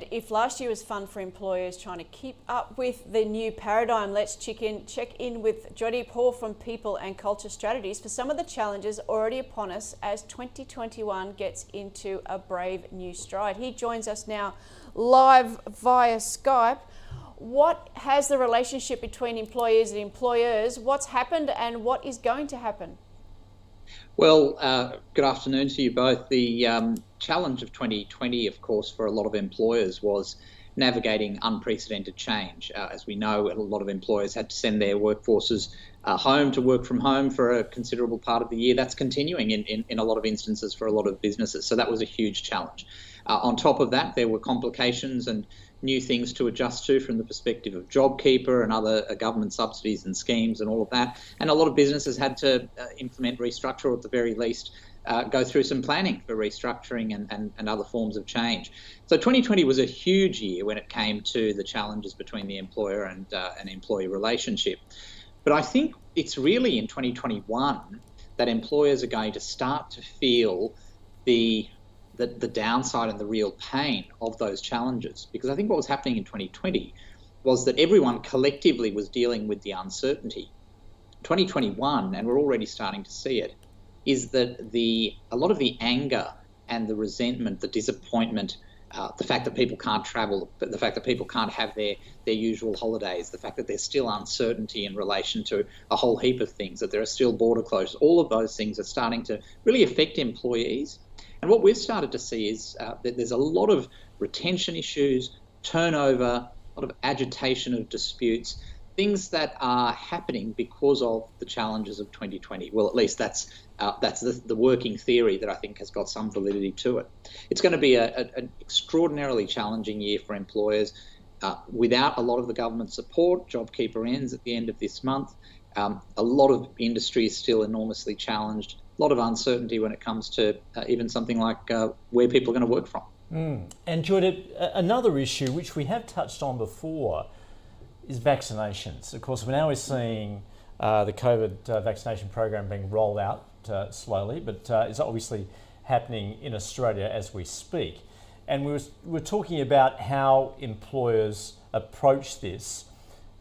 And if last year was fun for employers trying to keep up with the new paradigm, let's check in with Jody Paul from People and Culture Strategies for some of the challenges already upon us as 2021 gets into a brave new stride. He joins us now live via Skype. What has the relationship between employees and employers? What's happened and what is going to happen? Well, good afternoon to you both. The challenge of 2020, of course, for a lot of employers was navigating unprecedented change. As we know, a lot of employers had to send their workforces home to work from home for a considerable part of the year. That's continuing in a lot of instances for a lot of businesses. So that was a huge challenge. On top of that, there were complications and new things to adjust to from the perspective of JobKeeper and other government subsidies and schemes and all of that. And a lot of businesses had to implement restructure, or at the very least, go through some planning for restructuring and other forms of change. So 2020 was a huge year when it came to the challenges between the employer and an employee relationship. But I think it's really in 2021 that employers are going to start to feel the downside and the real pain of those challenges. Because I think what was happening in 2020 was that everyone collectively was dealing with the uncertainty. 2021, and we're already starting to see it, is that a lot of the anger and the resentment, the disappointment, the fact that people can't travel, the fact that people can't have their usual holidays, the fact that there's still uncertainty in relation to a whole heap of things, that there are still border closures, all of those things are starting to really affect employees. And what we've started to see is that there's a lot of retention issues, turnover, a lot of agitation of disputes, things that are happening because of the challenges of 2020. Well, at least that's the working theory that I think has got some validity to it. It's going to be an extraordinarily challenging year for employers. Without a lot of the government support, JobKeeper ends at the end of this month. A lot of industry is still enormously challenged. A lot of uncertainty when it comes to even something like where people are going to work from. And Jordan, another issue which we have touched on before is vaccinations. Of course, now we're seeing the COVID vaccination program being rolled out slowly, but it's obviously happening in Australia as we speak. And we're talking about how employers approach this,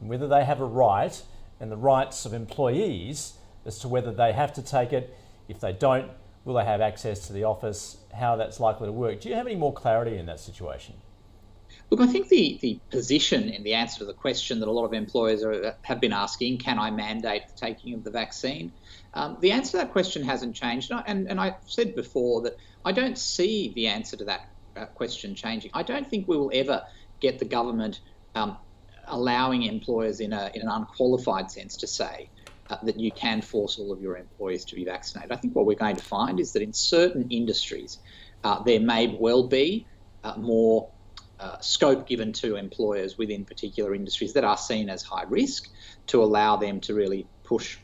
and whether they have a right and the rights of employees as to whether they have to take it. If they don't, will they have access to the office? How that's likely to work? Do you have any more clarity in that situation? Look, I think the position in the answer to the question that a lot of employers have been asking, can I mandate the taking of the vaccine? The answer to that question hasn't changed. And I said before that I don't see the answer to that question changing. I don't think we will ever get the government allowing employers in an unqualified sense to say that you can force all of your employees to be vaccinated. I think what we're going to find is that in certain industries, there may well be more scope given to employers within particular industries that are seen as high risk to allow them to really push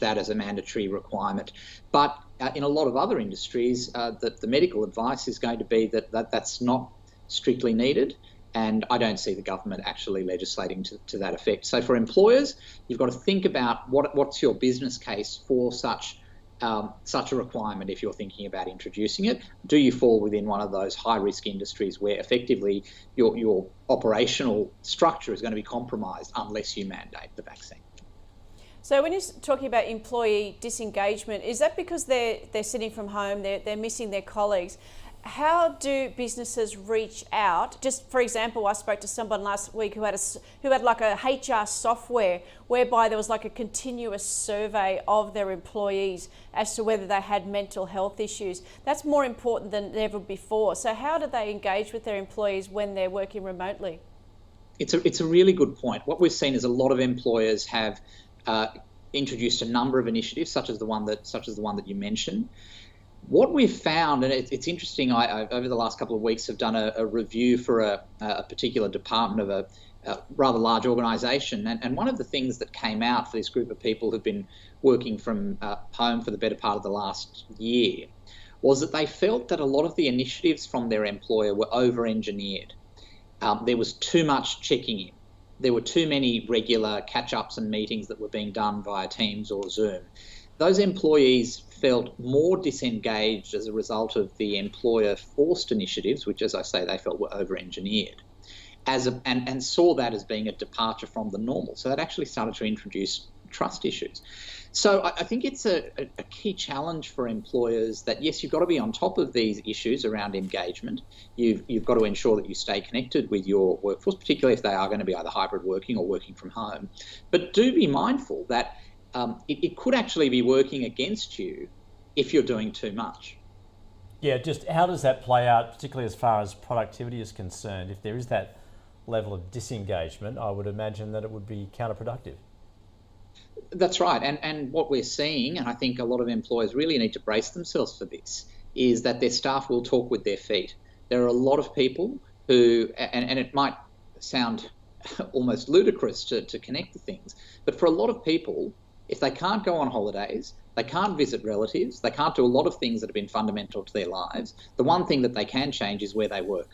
that as a mandatory requirement. But in a lot of other industries, the medical advice is going to be that that's not strictly needed. And I don't see the government actually legislating to that effect. So for employers, you've got to think about what's your business case for such a requirement if you're thinking about introducing it. Do you fall within one of those high-risk industries where effectively your operational structure is going to be compromised unless you mandate the vaccine? So when you're talking about employee disengagement, is that because they're sitting from home, they're missing their colleagues? How do businesses reach out? Just for example, I spoke to someone last week who had like a HR software whereby there was like a continuous survey of their employees as to whether they had mental health issues. That's more important than ever before. So how do they engage with their employees when they're working remotely? It's a really good point. What we've seen is a lot of employers have introduced a number of initiatives, such as the one that you mentioned. What we've found, and it's interesting, I over the last couple of weeks have done a review for a particular department of a rather large organisation, and one of the things that came out for this group of people who've been working from home for the better part of the last year was that they felt that a lot of the initiatives from their employer were over-engineered. There was too much checking in. There were too many regular catch-ups and meetings that were being done via Teams or Zoom. Those employees felt more disengaged as a result of the employer-forced initiatives, which, as I say, they felt were over-engineered, and saw that as being a departure from the normal. So that actually started to introduce trust issues. So I think it's a key challenge for employers that, yes, you've got to be on top of these issues around engagement. You've got to ensure that you stay connected with your workforce, particularly if they are going to be either hybrid working or working from home. But do be mindful that it could actually be working against you if you're doing too much. Yeah, just how does that play out, particularly as far as productivity is concerned? If there is that level of disengagement, I would imagine that it would be counterproductive. That's right. And what we're seeing, and I think a lot of employers really need to brace themselves for this, is that their staff will talk with their feet. There are a lot of people who, and it might sound almost ludicrous to connect the things, but for a lot of people, if they can't go on holidays, they can't visit relatives, they can't do a lot of things that have been fundamental to their lives, the one thing that they can change is where they work.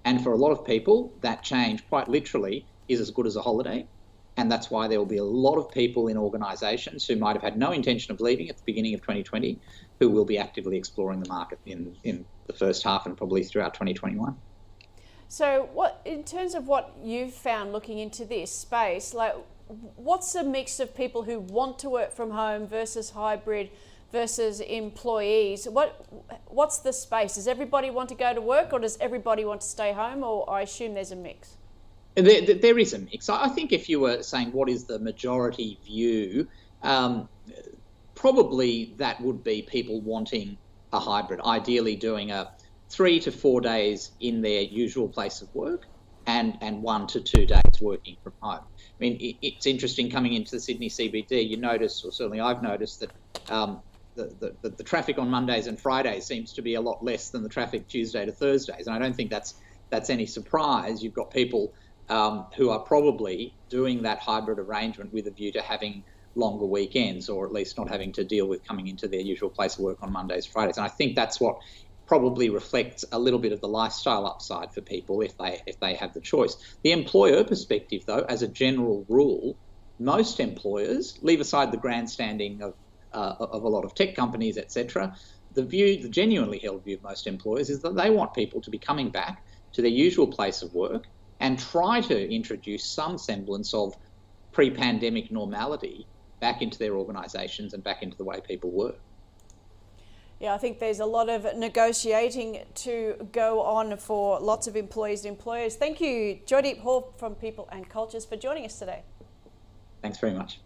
And for a lot of people, that change, quite literally, is as good as a holiday. And that's why there will be a lot of people in organisations who might have had no intention of leaving at the beginning of 2020 who will be actively exploring the market in the first half and probably throughout 2021. So what, in terms of what you've found looking into this space, like what's the mix of people who want to work from home versus hybrid versus employees? What's the space? Does everybody want to go to work or does everybody want to stay home, or I assume there's a mix? There is a mix. I think if you were saying what is the majority view, probably that would be people wanting a hybrid, ideally doing a 3 to 4 days in their usual place of work and 1 to 2 days working from home. I mean, it's interesting coming into the Sydney CBD, you notice, or certainly I've noticed, that the traffic on Mondays and Fridays seems to be a lot less than the traffic Tuesday to Thursdays. And I don't think that's any surprise. You've got people who are probably doing that hybrid arrangement with a view to having longer weekends, or at least not having to deal with coming into their usual place of work on Mondays, Fridays. And I think that's what probably reflects a little bit of the lifestyle upside for people if they have the choice. The employer perspective, though, as a general rule, most employers, leave aside the grandstanding of a lot of tech companies, etc., the genuinely held view of most employers is that they want people to be coming back to their usual place of work and try to introduce some semblance of pre-pandemic normality back into their organisations and back into the way people work. Yeah, I think there's a lot of negotiating to go on for lots of employees and employers. Thank you, Joydeep Hall from People and Cultures, for joining us today. Thanks very much.